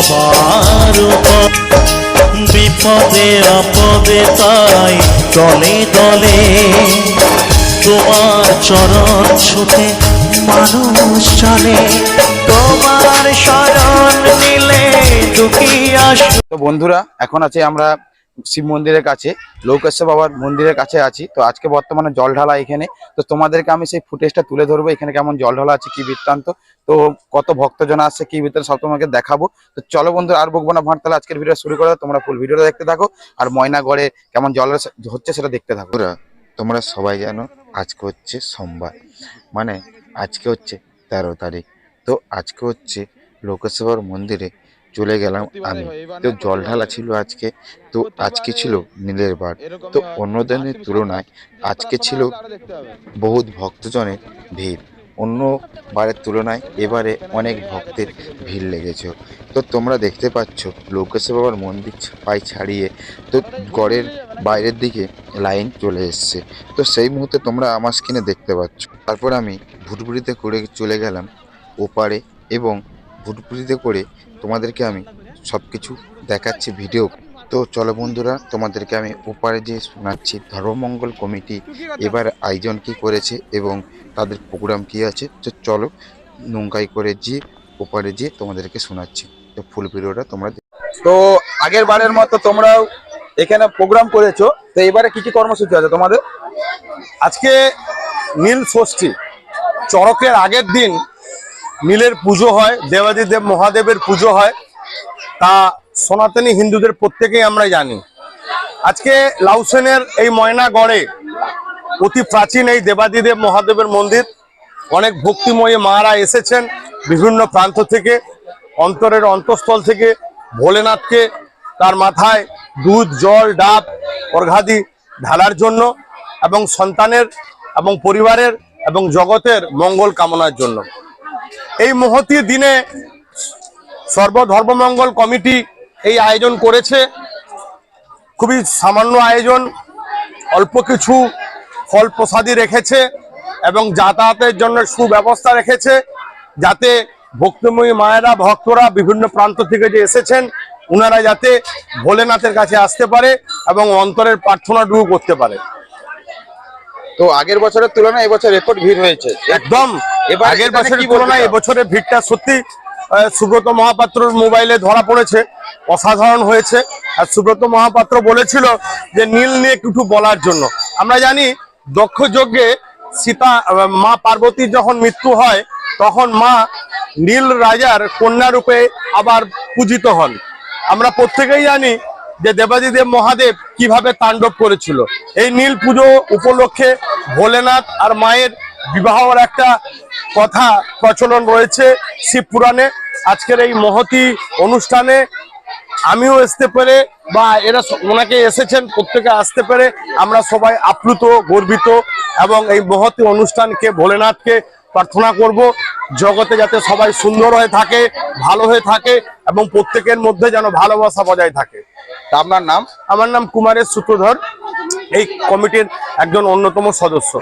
সবার উপর, বিপদে আপদে তাই দলে দলে তোমার চরণ ছুটে মানুষ চলে, তোমার শরণ নিলে দুঃখিয়া। তো বন্ধুরা, এখন আছে আমরা শিব মন্দিরের কাছে, লৌকেশ্বর বাবার মন্দিরের কাছে আছি। তো আজকে বর্তমানে জল ঢালা এখানে। তো তোমাদেরকে আমি সেই ফুটেজটা তুলে ধরবো, এখানে কেমন জল ঢালা আছে, কি বৃত্তান্ত, তো কত ভক্তজন আসছে, কি ভিতরে সব তোমাকে দেখাবো। তো চলো বন্ধুরা, আর বকবো না ভাট, তাহলে আজকের ভিডিও শুরু করো। তোমরা ফুল ভিডিওটা দেখতে থাকো আর ময়নাগড়ে কেমন জল হচ্ছে সেটা দেখতে থাকো। তোমরা সবাই জানো আজকে হচ্ছে সোমবার, মানে আজকে হচ্ছে 13 তারিখ। তো আজকে হচ্ছে লৌকেশ্বর মন্দিরে চলে গেলাম আমি। তো জল ঢালা ছিল আজকে। তো আজকে ছিল নীলের বার। তো অন্য দিনের তুলনায় আজকে ছিল বহুত ভক্তজনের ভিড়। অন্য বারের তুলনায় এবারে অনেক ভক্তের ভিড় লেগেছে। তো তোমরা দেখতে পাচ্ছ লৌকেশ্বর বাবার মন্দির পায়ে ছাড়িয়ে তো গড়ের বাইরের দিকে লাইন চলে এসছে। তো সেই মুহূর্তে তোমরা আমার স্ক্রিনে দেখতে পাচ্ছ। তারপর আমি ভুটভুটিতে করে চলে গেলাম ওপারে, এবং ভুটভুটিতে করে তোমাদেরকে আমি সব কিছু দেখাচ্ছি ভিডিও। তো চলো বন্ধুরা, তোমাদেরকে আমি ওপারে যে শোনাচ্ছি ধর্মমঙ্গল কমিটি এবার আয়োজন কি করেছে এবং তাদের প্রোগ্রাম কি আছে। তো চলো নৌকায় করে যে ওপারে যে তোমাদেরকে শোনাচ্ছি। তো ফুল ভিডিওটা তোমরা। তো আগের বারের মতো তোমরাও এখানে প্রোগ্রাম করেছো, তো এবারে কি কি কর্মসূচি আছে তোমাদের? আজকে নীল ষষ্ঠী, চড়কের আগের দিন নীলের পুজো হয়, দেবাদিদেব মহাদেবের পুজো হয়, তা সনাতনী হিন্দুদের প্রত্যেকেই আমরা জানি। আজকে লাউসেনের এই ময়নাগড়ে অতি প্রাচীন এই দেবাদিদেব মহাদেবের মন্দির, অনেক ভক্তিময়ী মারা এসেছেন বিভিন্ন প্রান্ত থেকে, অন্তরের অন্তঃস্থল থেকে ভোলেনাথকে তার মাথায় দুধ, জল, ডাব, অর্ঘাদি ঢালার জন্য, এবং সন্তানের এবং পরিবারের এবং জগতের মঙ্গল কামনার জন্য। এই মহতী দিনে সর্বধর্মমঙ্গল কমিটি এই আয়োজন করেছে। খুবই সামান্য আয়োজন, অল্প কিছু ফল প্রসাদী রেখেছে এবং যাতায়াতের জন্য সুব্যবস্থা রেখেছে, যাতে ভক্তিময়ী মায়েরা, ভক্তরা বিভিন্ন প্রান্ত থেকে যে এসেছেন ওনারা যাতে ভোলেনাথের কাছে আসতে পারে এবং অন্তরের প্রার্থনাটুকু করতে পারে। তো আগের বছরের তুলনায় এবছর রেকর্ড ভিড় হয়েছে একদম। আগের বছরের তুলনায় এবছরের ভিড়টা সত্যি সুব্রত মহাপাত্রর মোবাইলে ধরা পড়েছে, অসাধারণ হয়েছে। আর সুব্রত মহাপাত্র বলেছিল যে নীল নিয়ে কিছু বলার জন্য। আমরা জানি দক্ষ যজ্ঞে সীতা মা পার্বতীর যখন মৃত্যু হয় তখন মা নীল রাজার কন্যা রূপে আবার পূজিত হন। আমরা প্রত্যেকেই জানি যে দেবাদিদেব মহাদেব কিভাবে তাণ্ডব করেছিল। এই নীল পুজো উপলক্ষে ভোলেনাথ আর মায়ের বিবাহর একটা কথা প্রচলন রয়েছে শিব পুরাণে। আজকের এই মহতী অনুষ্ঠানে আমিও আসতে পেরে, বা এরা ওনাকে এসেছেন, প্রত্যেকে আসতে পেরে আমরা সবাই আপ্লুত, গর্বিত, এবং এই মহতী অনুষ্ঠানকে ভোলেনাথকে প্রার্থনা করব জগতে যাতে সবাই সুন্দর হয়ে থাকে, ভালো হয়ে থাকে এবং প্রত্যেকের মধ্যে যেন ভালোবাসা বজায় থাকে। তা আপনার নাম? আমার নাম কুমারের সূত্রধর, এই কমিটির একজন অন্যতম সদস্য।